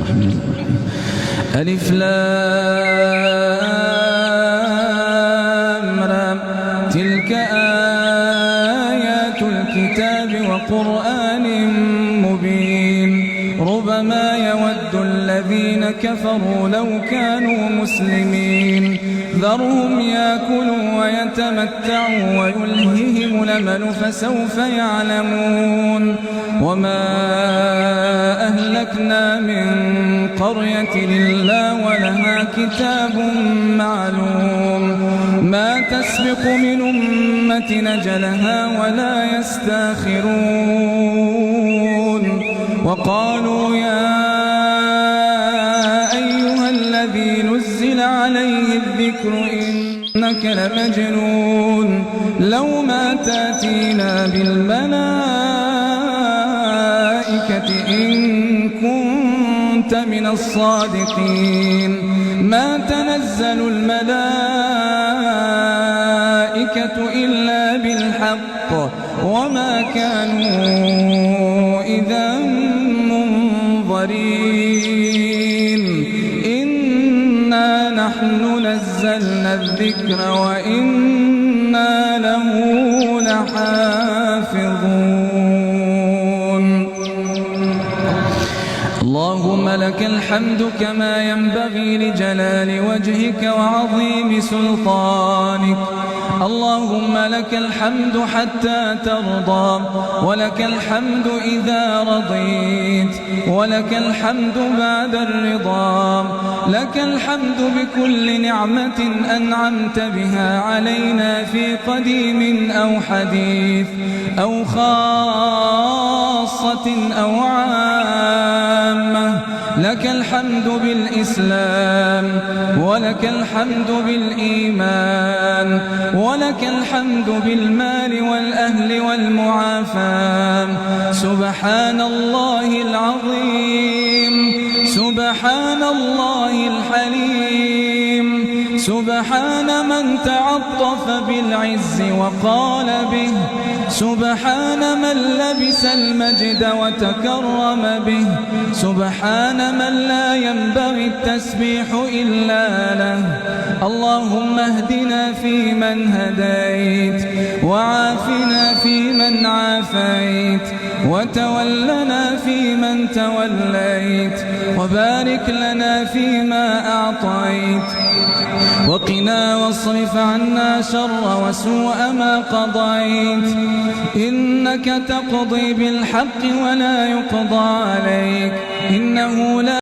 الرحمن الرحيم. ألف لام را تلك آيات الكتاب وقرآن مبين ربما يود الذين كفروا لو كانوا مسلمين ذرهم يأكلوا ويتمتعوا ويلههم الأمل فسوف يعلمون وما أهلكنا من قرية إلا ولها كتاب معلوم ما تسبق من أمة أجلها ولا يستاخرون وقالوا يا أيها الذي نزل عليه الذكر إنك لمجنون لو ما تأتينا بالملائكة إن كنت من الصادقين ما تنزل الملائكة إلا بالحق وما كانوا إذا منظرين إنا نحن نزلنا الذكر وإنا له لحافظون اللهم لك الحمد كما ينبغي لجلال وجهك وعظيم سلطانك اللهم لك الحمد حتى ترضى ولك الحمد إذا رضيت ولك الحمد بعد الرضا لك الحمد بكل نعمة أنعمت بها علينا في قديم أو حديث أو خاصة أو عامة لك الحمد بالإسلام ولك الحمد بالإيمان ولك الحمد بالمال والأهل والمعافاة سبحان الله العظيم سبحان الله الحليم سبحان من تعطف بالعز وقال به سبحان من لبس المجد وتكرم به سبحان من لا ينبغي التسبيح إلا له اللهم اهدنا فيمن هديت وعافنا فيمن عافيت وتولنا فيمن توليت وبارك لنا فيما أعطيت وقنا واصرف عنا شر وسوء ما قضيت إنك تقضي بالحق ولا يقضى عليك إنه لا